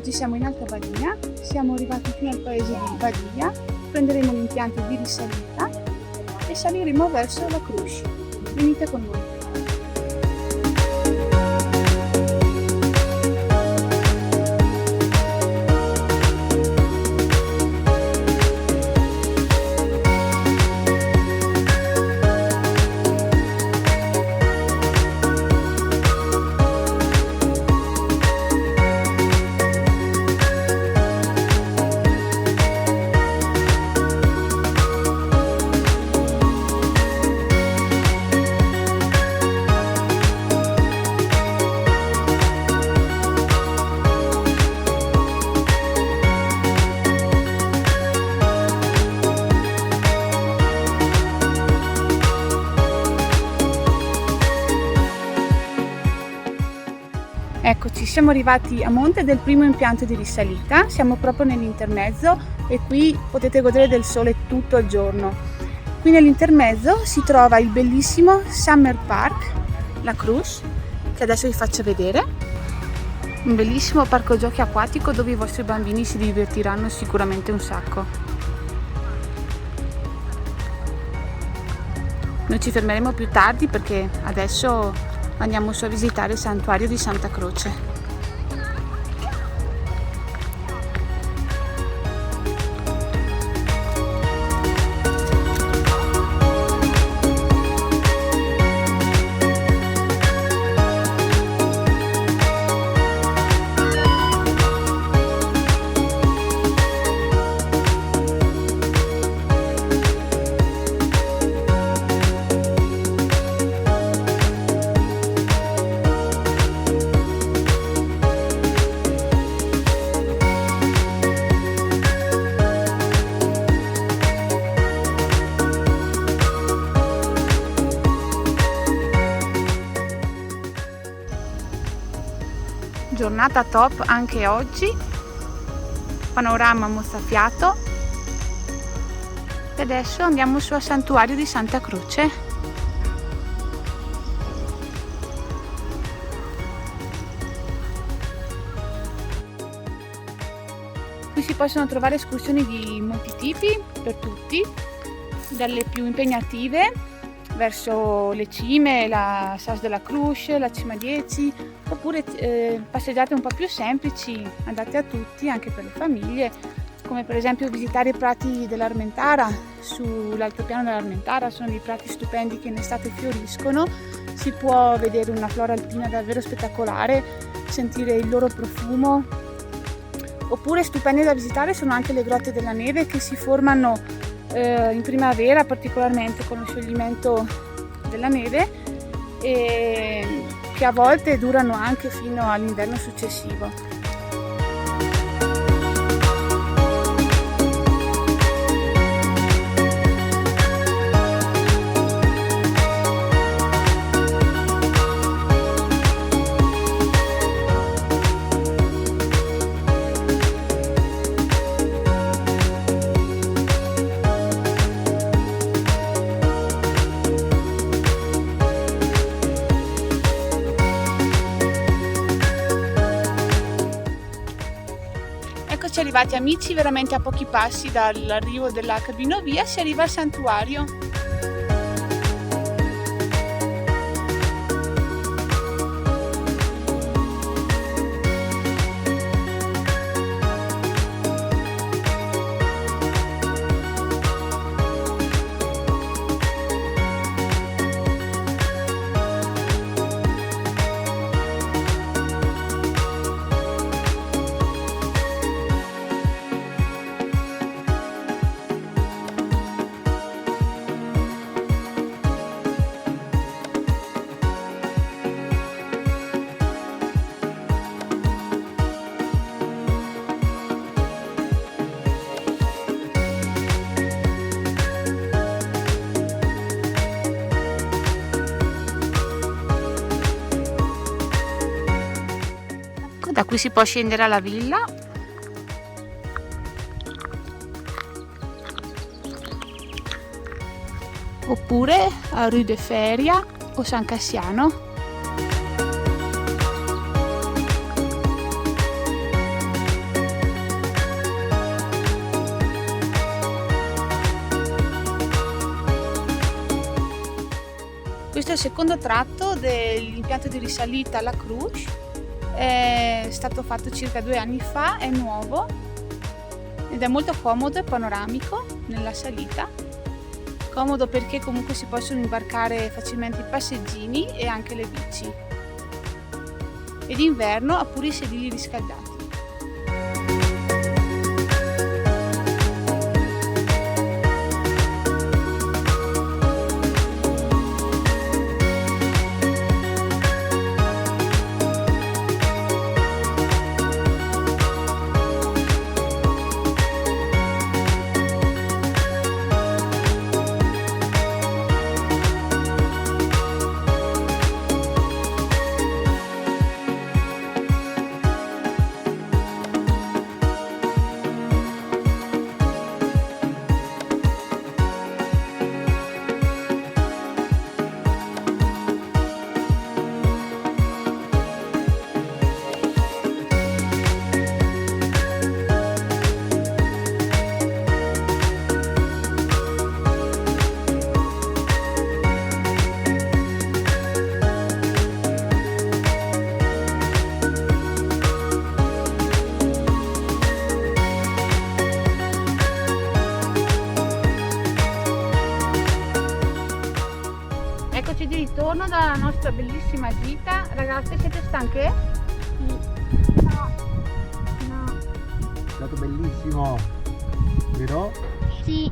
Oggi siamo in Alta Badia, siamo arrivati fino al paese di Badia, prenderemo l'impianto di risalita e saliremo verso la Cruz. Venite con noi. Eccoci, siamo arrivati a monte del primo impianto di risalita, siamo proprio nell'intermezzo e qui potete godere del sole tutto il giorno. Qui nell'intermezzo si trova il bellissimo Summer Park, la Cruz, che adesso vi faccio vedere. Un bellissimo parco giochi acquatico dove i vostri bambini si divertiranno sicuramente un sacco. Noi ci fermeremo più tardi perché adesso andiamo su a visitare il santuario di Santa Croce. Giornata top anche oggi, panorama mozzafiato e adesso andiamo su al santuario di Santa Croce. Qui si possono trovare escursioni di molti tipi per tutti, dalle più impegnative verso le cime, la Sas de la Cruz, la Cima 10, oppure passeggiate un po' più semplici, adatte a tutti, anche per le famiglie, come per esempio visitare i prati dell'Armentara. Sull'altopiano dell'Armentara sono dei prati stupendi che in estate fioriscono, si può vedere una flora alpina davvero spettacolare, sentire il loro profumo. Oppure stupende da visitare sono anche le grotte della neve che si formano in primavera, particolarmente con lo scioglimento della neve, e che a volte durano anche fino all'inverno successivo. Eccoci arrivati amici, veramente a pochi passi dall'arrivo della cabinovia si arriva al santuario. Da qui si può scendere alla villa. Oppure a Rue de Feria o San Cassiano. il secondo tratto dell'impianto di risalita alla Cruce, è stato fatto circa 2 anni fa, è nuovo ed è molto comodo e panoramico nella salita. Comodo perché comunque si possono imbarcare facilmente i passeggini e anche le bici. E d'inverno ha pure i sedili riscaldati. Eccoci di ritorno dalla nostra bellissima gita. Ragazze, siete stanche? No. È stato bellissimo, vero? Sì.